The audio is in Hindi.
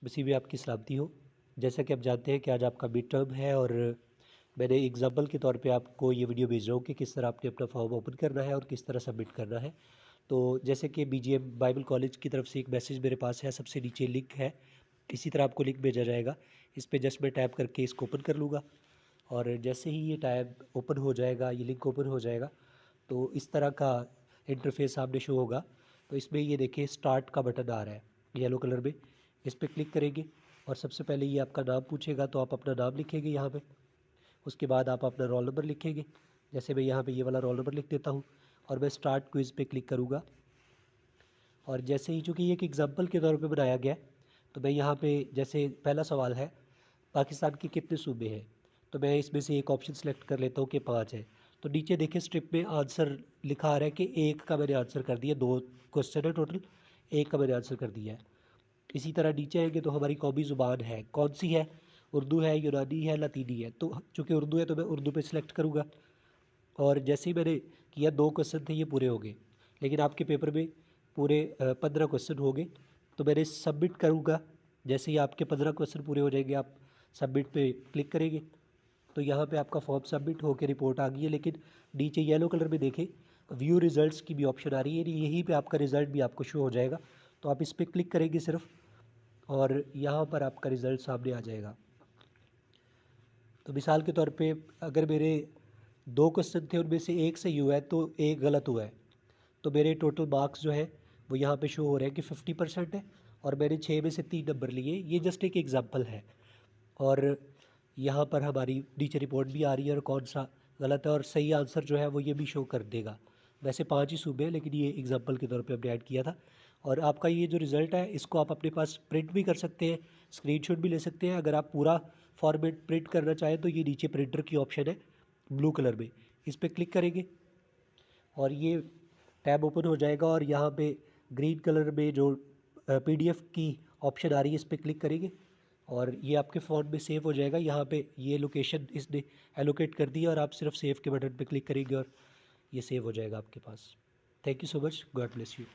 नसीब में आपकी सलामती हो। जैसा कि आप जानते हैं कि आज आपका मिड टर्म है और मैंने एग्जाम्पल के तौर पे आपको ये वीडियो भेज रहा हूँ कि किस तरह आपने अपना फॉर्म ओपन करना है और किस तरह सबमिट करना है। तो जैसे कि BGM बाइबल कॉलेज की तरफ से एक मैसेज मेरे पास है, सबसे नीचे लिंक है, इसी तरह आपको लिंक भेजा जाएगा। इस पर जस्ट मैं टैप करके इसको ओपन कर लूँगा और जैसे ही ये टैब ओपन हो जाएगा, ये लिंक ओपन हो जाएगा, तो इस तरह का इंटरफेस सामने शो होगा। तो इसमें ये देखिए स्टार्ट का बटन आ रहा है येलो कलर में, इस पर क्लिक करेंगे और सबसे पहले ये आपका नाम पूछेगा, तो आप अपना नाम लिखेंगे यहाँ पे। उसके बाद आप अपना रोल नंबर लिखेंगे, जैसे मैं यहाँ पे ये वाला रोल नंबर लिख देता हूँ और मैं स्टार्ट क्विज़ पे क्लिक करूँगा। और जैसे ही, चूँकि ये एक एग्जांपल के तौर पे बनाया गया है, तो मैं यहाँ पे जैसे पहला सवाल है पाकिस्तान के कितने सूबे हैं, तो मैं इसमें से एक ऑप्शन सेलेक्ट कर लेता हूँ कि 5 है। तो नीचे देखिए स्ट्रिप में आंसर लिखा आ रहा है कि एक का मैंने आंसर कर दिया, 2 क्वेश्चन है टोटल, एक का मैंने आंसर कर दिया है। इसी तरह नीचे आएंगे तो हमारी कौमी ज़ुबान है कौन सी है, उर्दू है, यूनानी है, लतीनी है। तो चूँकि उर्दू है तो मैं उर्दू पे सिलेक्ट करूँगा और जैसे ही मैंने किया 2 क्वेश्चन थे ये पूरे हो गए, लेकिन आपके पेपर में पूरे 15 क्वेश्चन हो गए। तो मैंने सबमिट करूँगा, जैसे ही आपके 15 क्वेश्चन पूरे हो जाएंगे आप सबमिट पे क्लिक करेंगे तो यहाँ पे आपका फॉर्म सबमिट होकर रिपोर्ट आ गई है। लेकिन नीचे येलो कलर में देखें व्यू रिज़ल्ट्स की भी ऑप्शन आ रही है, यहीं पे आपका रिज़ल्ट भी आपको शो हो जाएगा। तो आप इस पर क्लिक करेंगे सिर्फ और यहाँ पर आपका रिज़ल्ट सामने आ जाएगा। तो मिसाल के तौर पे अगर मेरे 2 क्वेश्चन थे उनमें से एक सही हुआ है तो एक गलत हुआ है, तो मेरे टोटल मार्क्स जो है वो यहाँ पे शो हो रहे हैं कि 50% है और मैंने 6 में से 3 नंबर लिए। ये जस्ट एक एग्जांपल है और यहाँ पर हमारी नीचे रिपोर्ट भी आ रही है और कौन सा गलत है और सही आंसर जो है वो ये भी शो कर देगा। वैसे 5 ही सूबे हैं लेकिन ये एग्जांपल के तौर पे हमने ऐड किया था। और आपका ये जो रिज़ल्ट है इसको आप अपने पास प्रिंट भी कर सकते हैं, स्क्रीनशॉट भी ले सकते हैं। अगर आप पूरा फॉर्मेट प्रिंट करना चाहें तो ये नीचे प्रिंटर की ऑप्शन है ब्लू कलर में, इस पर क्लिक करेंगे और ये टैब ओपन हो जाएगा और यहाँ पे ग्रीन कलर में जो PDF की ऑप्शन आ रही है इस पर क्लिक करेंगे और ये आपके फ़ोन में सेव हो जाएगा। यहाँ पे ये लोकेशन इसने एलोकेट कर दी है और आप सिर्फ सेव के बटन पे क्लिक करेंगे और ये सेव हो जाएगा आपके पास। Thank you so much, God bless you.